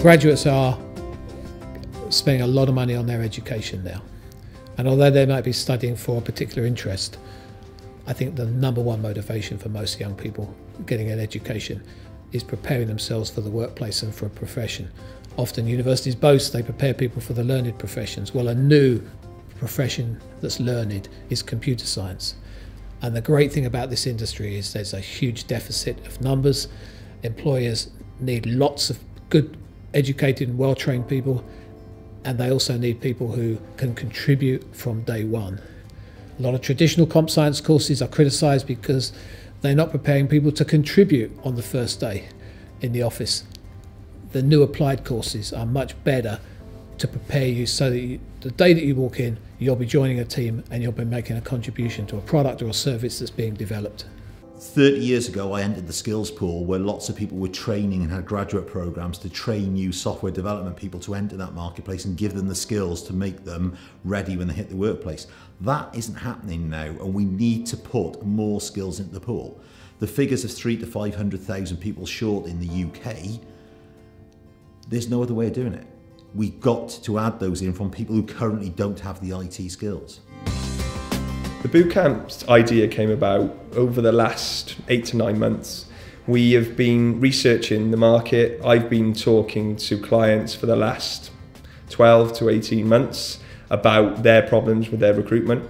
Graduates are spending a lot of money on their education now, and although they might be studying for a particular interest, I think the number one motivation for most young people getting an education is preparing themselves for the workplace and for a profession. Often universities boast they prepare people for the learned professions. Well, a new profession that's learned is computer science. And the great thing about this industry is there's a huge deficit of numbers. Employers need lots of good educated and well-trained people, and they also need people who can contribute from day one. A lot of traditional comp science courses are criticised because they're not preparing people to contribute on the first day in the office. The new applied courses are much better to prepare you so that the day that you walk in, you'll be joining a team and you'll be making a contribution to a product or a service that's being developed. 30 years ago, I entered the skills pool where lots of people were training and had graduate programs to train new software development people to enter that marketplace and give them the skills to make them ready when they hit the workplace. That isn't happening now, and we need to put more skills into the pool. The figures of 300,000 to 500,000 people short in the UK, there's no other way of doing it. We've got to add those in from people who currently don't have the IT skills. The bootcamps idea came about over the last 8 to 9 months. We have been researching the market. I've been talking to clients for the last 12 to 18 months about their problems with their recruitment.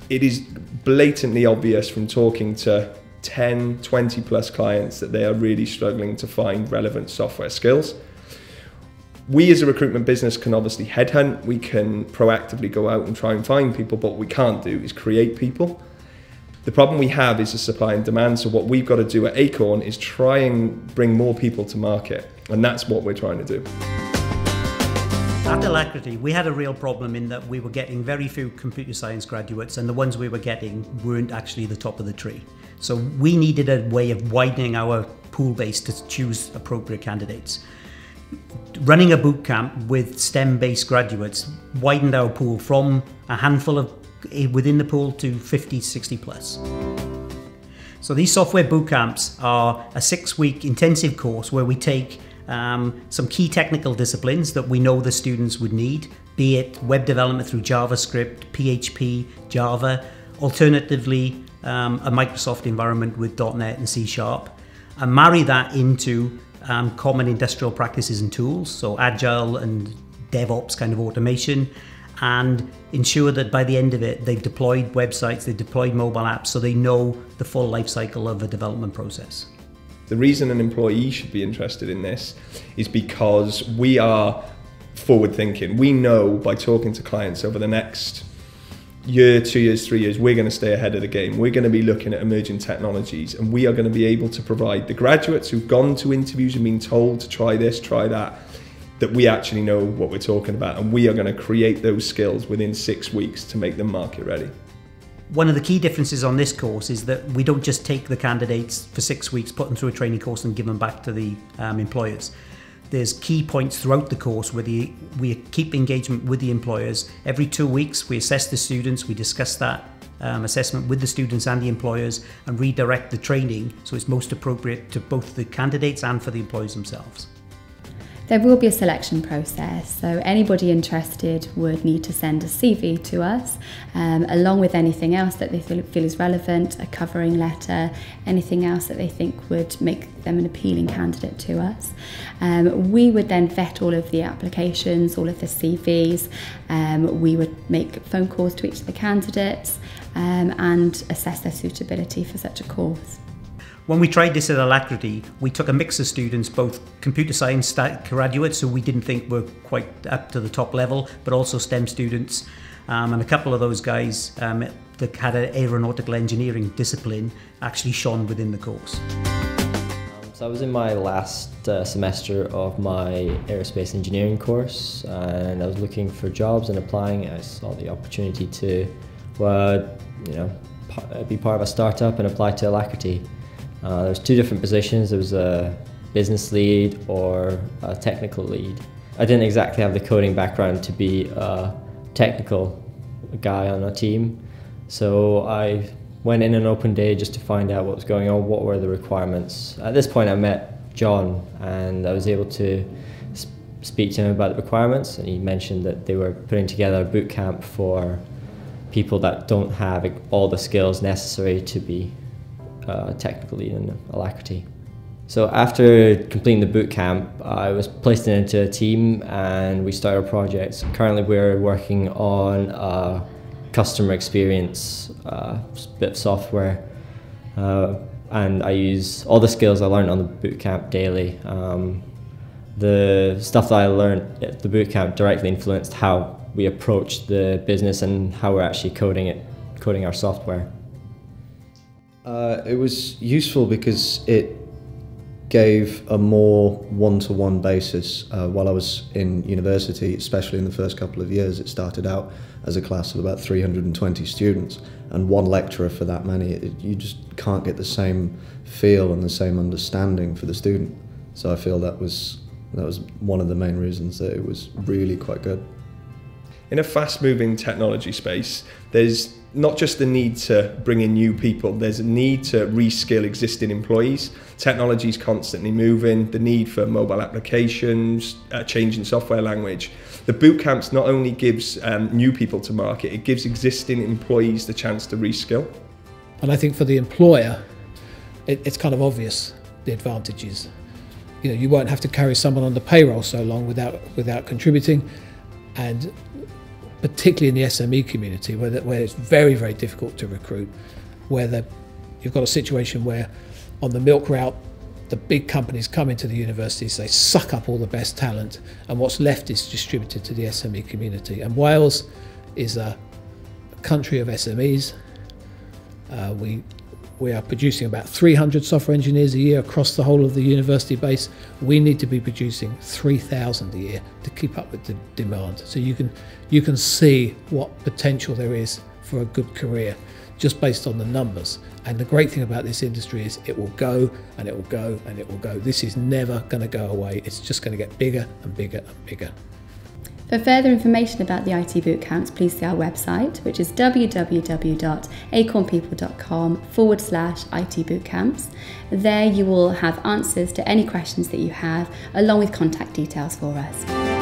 It is blatantly obvious from talking to 10, 20 plus clients that they are really struggling to find relevant software skills. We as a recruitment business can obviously headhunt, we can proactively go out and try and find people, but what we can't do is create people. The problem we have is the supply and demand, so what we've got to do at Acorn is try and bring more people to market, and that's what we're trying to do. At Alacrity, we had a real problem in that we were getting very few computer science graduates, and the ones we were getting weren't actually the top of the tree. So we needed a way of widening our pool base to choose appropriate candidates. Running a boot camp with STEM-based graduates widened our pool from a handful of within the pool to 50, 60 plus. So these software boot camps are a 6-week intensive course where we take some key technical disciplines that we know the students would need, be it web development through JavaScript, PHP, Java, alternatively a Microsoft environment with .NET and C#, and marry that into common industrial practices and tools, so agile and DevOps kind of automation, and ensure that by the end of it they've deployed websites, they've deployed mobile apps, so they know the full life cycle of a development process. The reason an employee should be interested in this is because we are forward thinking. We know by talking to clients over the next year, 2 years, 3 years, we're going to stay ahead of the game. We're going to be looking at emerging technologies, and we are going to be able to provide the graduates who've gone to interviews and been told to try this, try that we actually know what we're talking about, and we are going to create those skills within 6 weeks to make them market ready. One of the key differences on this course is that we don't just take the candidates for 6 weeks, put them through a training course and give them back to the employers. There's key points throughout the course where we keep engagement with the employers. Every 2 weeks we assess the students, we discuss that assessment with the students and the employers and redirect the training so it's most appropriate to both the candidates and for the employers themselves. There will be a selection process, so anybody interested would need to send a CV to us, along with anything else that they feel is relevant, a covering letter, anything else that they think would make them an appealing candidate to us. We would then vet all of the applications, all of the CVs. We would make phone calls to each of the candidates and assess their suitability for such a course. When we tried this at Alacrity, we took a mix of students, both computer science graduates who we didn't think were quite up to the top level, but also STEM students. And a couple of those guys that had an aeronautical engineering discipline actually shone within the course. So I was in my last semester of my aerospace engineering course, and I was looking for jobs and applying. I saw the opportunity to be part of a startup and apply to Alacrity. There was 2 different positions. There was a business lead or a technical lead. I didn't exactly have the coding background to be a technical guy on a team. So I went in an open day just to find out what was going on, what were the requirements. At this point I met John and I was able to speak to him about the requirements, and he mentioned that they were putting together a boot camp for people that don't have all the skills necessary to be technical lead in Alacrity. So after completing the boot camp, I was placed into a team and we started projects. Currently we're working on a customer experience bit of software, and I use all the skills I learned on the boot camp daily. The stuff that I learned at the boot camp directly influenced how we approach the business and how we're actually coding our software. It was useful because it gave a more one-to-one basis. While I was in university, especially in the first couple of years, it started out as a class of about 320 students, and one lecturer for that many. You just can't get the same feel and the same understanding for the student. So I feel that was one of the main reasons that it was really quite good. In a fast-moving technology space, there's not just the need to bring in new people, there's a need to reskill existing employees. Technology is constantly moving, the need for mobile applications, changing software language. The boot camps not only gives new people to market, it gives existing employees the chance to reskill. And I think for the employer, it's kind of obvious, the advantages. You know, you won't have to carry someone on the payroll so long without contributing, and particularly in the SME community where it's very, very difficult to recruit, where you've got a situation where on the milk route, the big companies come into the universities, they suck up all the best talent, and what's left is distributed to the SME community. And Wales is a country of SMEs. We are producing about 300 software engineers a year across the whole of the university base. We need to be producing 3,000 a year to keep up with the demand. So you can see what potential there is for a good career just based on the numbers. And the great thing about this industry is it will go and it will go and it will go. This is never going to go away. It's just going to get bigger and bigger and bigger. For further information about the IT Bootcamps, please see our website, which is www.acornpeople.com/IT Bootcamps. There you will have answers to any questions that you have, along with contact details for us.